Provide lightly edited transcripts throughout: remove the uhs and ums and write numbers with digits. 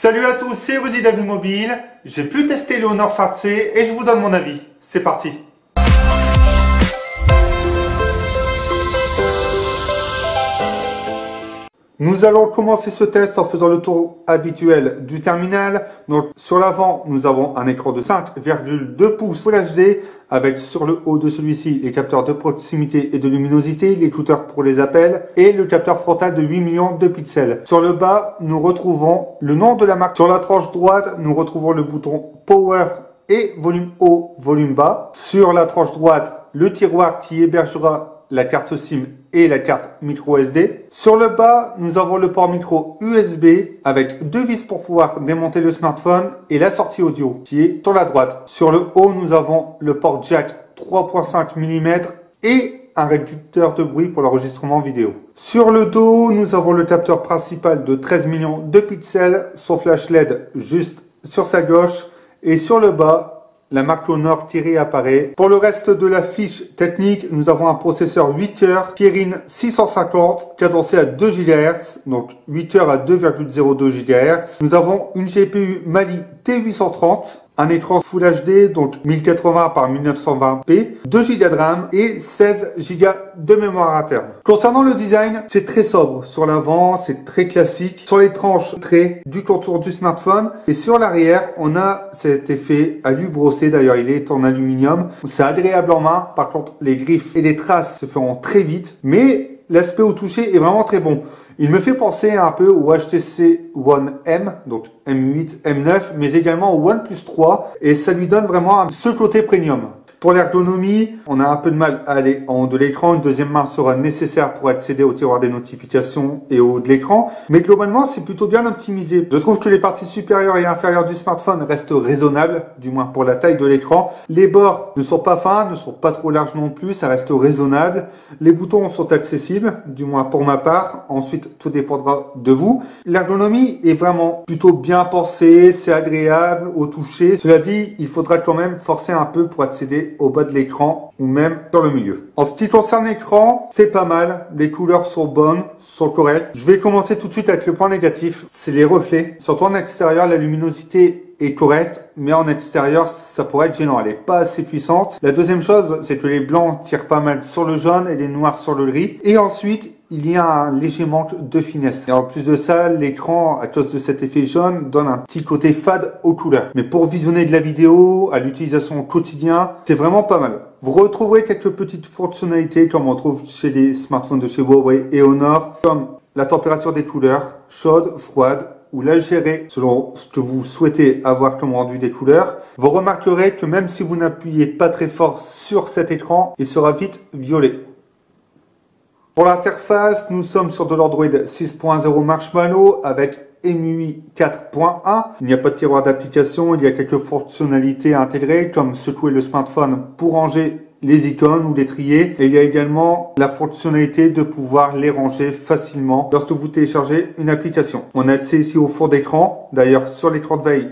Salut à tous, c'est Rudy d'Avis Mobile. J'ai pu tester le Honor Smart C et je vous donne mon avis. C'est parti. Nous allons commencer ce test en faisant le tour habituel du terminal. Donc sur l'avant, nous avons un écran de 5,2 pouces Full HD avec sur le haut de celui-ci les capteurs de proximité et de luminosité, l'écouteur pour les appels et le capteur frontal de 8 millions de pixels. Sur le bas, nous retrouvons le nom de la marque. Sur la tranche droite, nous retrouvons le bouton Power et volume haut, volume bas. Sur la tranche droite, le tiroir qui hébergera la carte SIM et la carte micro SD. Sur le bas, nous avons le port micro USB avec deux vis pour pouvoir démonter le smartphone et la sortie audio qui est sur la droite. Sur le haut, nous avons le port jack 3.5 mm et un réducteur de bruit pour l'enregistrement vidéo. Sur le dos, nous avons le capteur principal de 13 millions de pixels, son flash LED juste sur sa gauche et sur le bas, la marque Honor qui réapparaît. Pour le reste de la fiche technique, nous avons un processeur 8 cœurs Kirin 650 cadencé à 2 GHz, donc 8 cœurs à 2,02 GHz. Nous avons une GPU Mali T830, un écran Full HD, donc 1080 par 1920p, 2 Go de RAM et 16 Go de mémoire interne. Concernant le design, c'est très sobre. Sur l'avant, c'est très classique. Sur les tranches, très du contour du smartphone. Et sur l'arrière, on a cet effet alu brossé. D'ailleurs, il est en aluminium. C'est agréable en main. Par contre, les griffes et les traces se feront très vite. Mais l'aspect au toucher est vraiment très bon. Il me fait penser un peu au HTC One M, donc M8, M9, mais également au OnePlus 3, et ça lui donne vraiment ce côté premium. Pour l'ergonomie, on a un peu de mal à aller en haut de l'écran. Une deuxième main sera nécessaire pour accéder au tiroir des notifications et au haut de l'écran. Mais globalement, c'est plutôt bien optimisé. Je trouve que les parties supérieures et inférieures du smartphone restent raisonnables, du moins pour la taille de l'écran. Les bords ne sont pas fins, ne sont pas trop larges non plus, ça reste raisonnable. Les boutons sont accessibles, du moins pour ma part. Ensuite, tout dépendra de vous. L'ergonomie est vraiment plutôt bien pensée, c'est agréable au toucher. Cela dit, il faudra quand même forcer un peu pour accéder au bas de l'écran ou même sur le milieu. En ce qui concerne l'écran, c'est pas mal. Les couleurs sont bonnes, sont correctes. Je vais commencer tout de suite avec le point négatif. C'est les reflets. Surtout en extérieur, la luminosité est correcte, mais en extérieur, ça pourrait être gênant. Elle est pas assez puissante. La deuxième chose, c'est que les blancs tirent pas mal sur le jaune et les noirs sur le gris. Et ensuite, il y a un léger manque de finesse. Et en plus de ça, l'écran, à cause de cet effet jaune, donne un petit côté fade aux couleurs. Mais pour visionner de la vidéo, à l'utilisation au quotidien, c'est vraiment pas mal. Vous retrouverez quelques petites fonctionnalités comme on trouve chez les smartphones de chez Huawei et Honor, comme la température des couleurs, chaude, froide, ou la gérer selon ce que vous souhaitez avoir comme rendu des couleurs. Vous remarquerez que même si vous n'appuyez pas très fort sur cet écran, il sera vite violet. Pour l'interface, nous sommes sur de l'Android 6.0 Marshmallow avec MUI 4.1. Il n'y a pas de tiroir d'application, il y a quelques fonctionnalités intégrées comme secouer le smartphone pour ranger les icônes ou les trier. Et il y a également la fonctionnalité de pouvoir les ranger facilement lorsque vous téléchargez une application. On a accès ici au fond d'écran. D'ailleurs, sur l'écran de veille,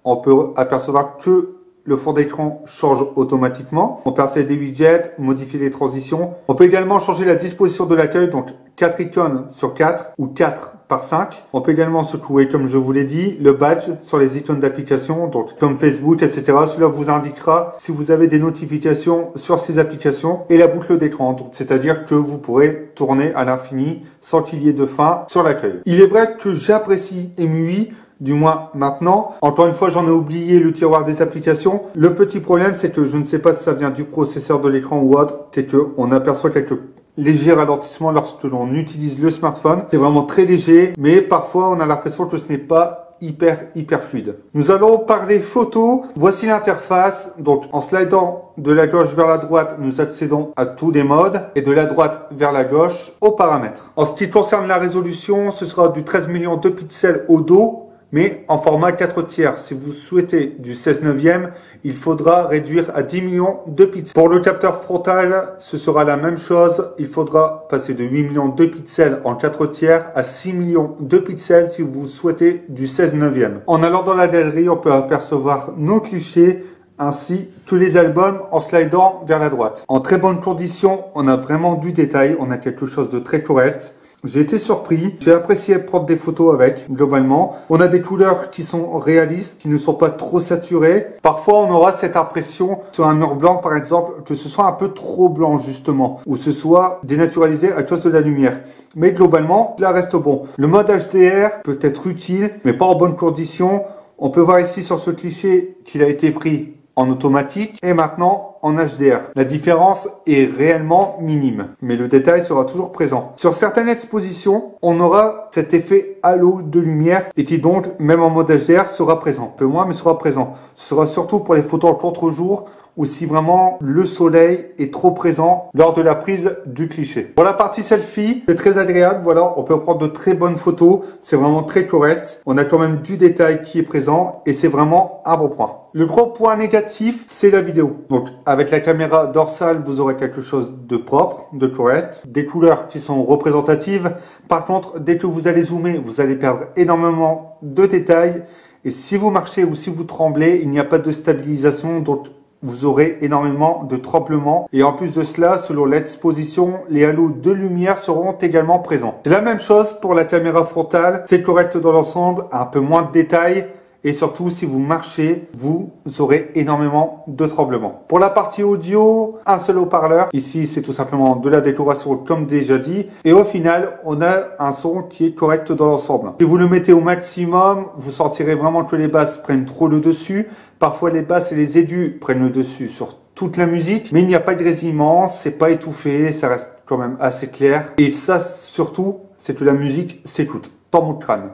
on peut apercevoir que le fond d'écran change automatiquement. On peut insérer des widgets, modifier les transitions. On peut également changer la disposition de l'accueil, donc 4 icônes sur 4 ou 4 par 5. On peut également secouer, comme je vous l'ai dit, le badge sur les icônes d'application, donc comme Facebook, etc. Cela vous indiquera si vous avez des notifications sur ces applications et la boucle d'écran. C'est-à-dire que vous pourrez tourner à l'infini sans qu'il y ait de fin sur l'accueil. Il est vrai que j'apprécie MUI, du moins maintenant. Encore une fois, j'en ai oublié le tiroir des applications. Le petit problème, c'est que je ne sais pas si ça vient du processeur de l'écran ou autre, c'est qu'on aperçoit quelques légers ralentissements lorsque l'on utilise le smartphone. C'est vraiment très léger, mais parfois on a l'impression que ce n'est pas hyper fluide. Nous allons parler photo. Voici l'interface. Donc en slidant de la gauche vers la droite, nous accédons à tous les modes et de la droite vers la gauche aux paramètres. En ce qui concerne la résolution, ce sera du 13 millions de pixels au dos, mais en format 4/3. Si vous souhaitez du 16/9, il faudra réduire à 10 millions de pixels. Pour le capteur frontal, ce sera la même chose. Il faudra passer de 8 millions de pixels en 4/3 à 6 millions de pixels si vous souhaitez du 16/9. En allant dans la galerie, on peut apercevoir nos clichés ainsi que les albums en slidant vers la droite. En très bonne condition, on a vraiment du détail, on a quelque chose de très correct. J'ai été surpris, j'ai apprécié prendre des photos avec, globalement. On a des couleurs qui sont réalistes, qui ne sont pas trop saturées. Parfois, on aura cette impression sur un mur blanc, par exemple, que ce soit un peu trop blanc, justement, ou ce soit dénaturalisé à cause de la lumière. Mais globalement, cela reste bon. Le mode HDR peut être utile, mais pas en bonnes conditions. On peut voir ici sur ce cliché qu'il a été pris en automatique et maintenant en HDR. La différence est réellement minime, mais le détail sera toujours présent. Sur certaines expositions, on aura cet effet halo de lumière et qui donc, même en mode HDR, sera présent. Un peu moins, mais sera présent. Ce sera surtout pour les photos en contre-jour ou si vraiment le soleil est trop présent lors de la prise du cliché. Pour la partie selfie, c'est très agréable. Voilà, on peut prendre de très bonnes photos. C'est vraiment très correct. On a quand même du détail qui est présent et c'est vraiment un bon point. Le gros point négatif, c'est la vidéo. Donc, avec la caméra dorsale, vous aurez quelque chose de propre, de correct, des couleurs qui sont représentatives. Par contre, dès que vous allez zoomer, vous allez perdre énormément de détails. Et si vous marchez ou si vous tremblez, il n'y a pas de stabilisation. Donc, vous aurez énormément de tremblements. Et en plus de cela, selon l'exposition, les halos de lumière seront également présents. C'est la même chose pour la caméra frontale. C'est correct dans l'ensemble, un peu moins de détails. Et surtout, si vous marchez, vous aurez énormément de tremblements. Pour la partie audio, un seul haut-parleur. Ici, c'est tout simplement de la décoration comme déjà dit. Et au final, on a un son qui est correct dans l'ensemble. Si vous le mettez au maximum, vous sentirez vraiment que les basses prennent trop le dessus. Parfois, les basses et les aigus prennent le dessus sur toute la musique. Mais il n'y a pas de grésillement, c'est pas étouffé, ça reste quand même assez clair. Et ça, surtout, c'est que la musique s'écoute dans mon crâne.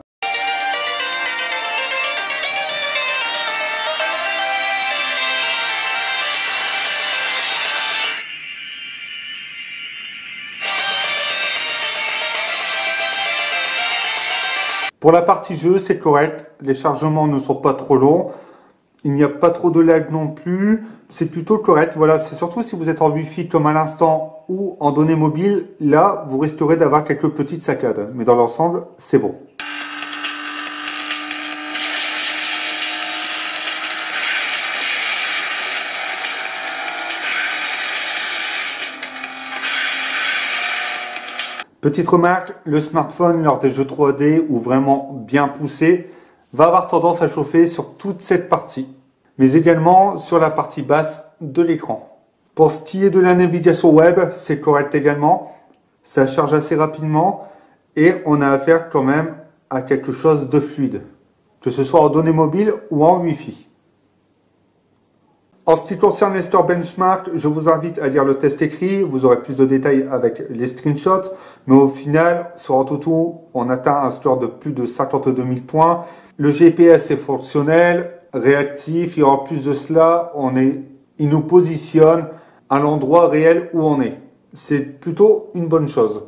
Pour la partie jeu, c'est correct. Les chargements ne sont pas trop longs. Il n'y a pas trop de lag non plus. C'est plutôt correct. Voilà, c'est surtout si vous êtes en Wi-Fi comme à l'instant ou en données mobiles. Là, vous risquerez d'avoir quelques petites saccades. Mais dans l'ensemble, c'est bon. Petite remarque, le smartphone lors des jeux 3D ou vraiment bien poussé va avoir tendance à chauffer sur toute cette partie, mais également sur la partie basse de l'écran. Pour ce qui est de la navigation web, c'est correct également, ça charge assez rapidement et on a affaire quand même à quelque chose de fluide, que ce soit en données mobiles ou en Wi-Fi. En ce qui concerne les stores benchmark, je vous invite à lire le test écrit. Vous aurez plus de détails avec les screenshots. Mais au final, sur AnTuTu, on atteint un score de plus de 52 000 points. Le GPS est fonctionnel, réactif. Et en plus de cela, il nous positionne à l'endroit réel où on est. C'est plutôt une bonne chose.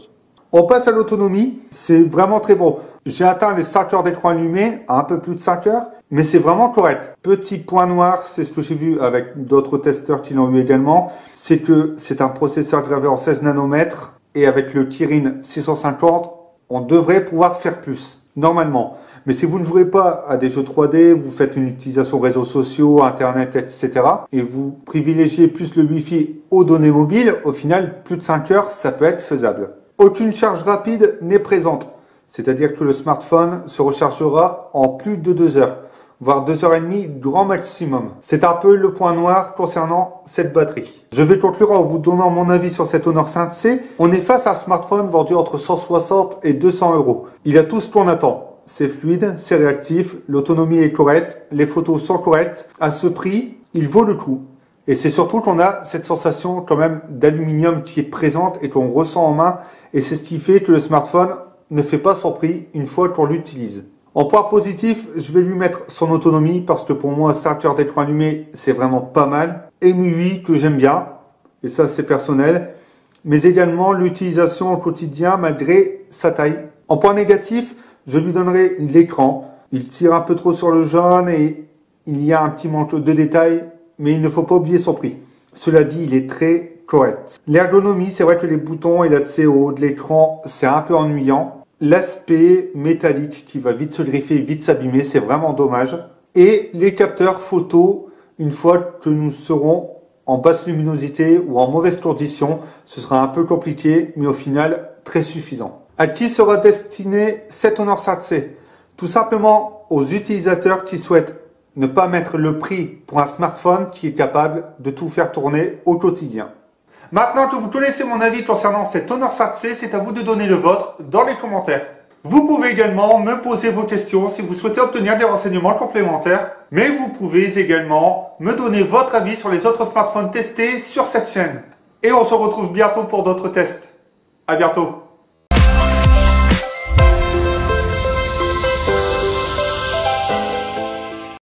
On passe à l'autonomie. C'est vraiment très bon. J'ai atteint les 5 heures d'écran allumé, à un peu plus de 5 heures. Mais c'est vraiment correct. Petit point noir, c'est ce que j'ai vu avec d'autres testeurs qui l'ont eu également, c'est que c'est un processeur gravé en 16 nanomètres et avec le Kirin 650, on devrait pouvoir faire plus, normalement. Mais si vous ne jouez pas à des jeux 3D, vous faites une utilisation réseaux sociaux, Internet, etc. et vous privilégiez plus le Wi-Fi aux données mobiles, au final, plus de 5 heures, ça peut être faisable. Aucune charge rapide n'est présente. C'est-à-dire que le smartphone se rechargera en plus de 2 heures. Voire 2h30 grand maximum. C'est un peu le point noir concernant cette batterie. Je vais conclure en vous donnant mon avis sur cet Honor 5C. On est face à un smartphone vendu entre 160 et 200 euros. Il a tout ce qu'on attend. C'est fluide, c'est réactif, l'autonomie est correcte, les photos sont correctes. À ce prix, il vaut le coup. Et c'est surtout qu'on a cette sensation quand même d'aluminium qui est présente et qu'on ressent en main. Et c'est ce qui fait que le smartphone ne fait pas son prix une fois qu'on l'utilise. En point positif, je vais lui mettre son autonomie parce que pour moi, 5 heures d'écran allumé, c'est vraiment pas mal. Et MUI que j'aime bien, et ça c'est personnel, mais également l'utilisation au quotidien malgré sa taille. En point négatif, je lui donnerai l'écran. Il tire un peu trop sur le jaune et il y a un petit manque de détails, mais il ne faut pas oublier son prix. Cela dit, il est très correct. L'ergonomie, c'est vrai que les boutons et l'accès au haut de l'écran, c'est un peu ennuyant. L'aspect métallique qui va vite se griffer, vite s'abîmer, c'est vraiment dommage. Et les capteurs photo, une fois que nous serons en basse luminosité ou en mauvaise condition, ce sera un peu compliqué, mais au final, très suffisant. À qui sera destiné cet Honor 7C? Tout simplement aux utilisateurs qui souhaitent ne pas mettre le prix pour un smartphone qui est capable de tout faire tourner au quotidien. Maintenant que vous connaissez mon avis concernant cet Honor 7C, c'est à vous de donner le vôtre dans les commentaires. Vous pouvez également me poser vos questions si vous souhaitez obtenir des renseignements complémentaires, mais vous pouvez également me donner votre avis sur les autres smartphones testés sur cette chaîne. Et on se retrouve bientôt pour d'autres tests. À bientôt.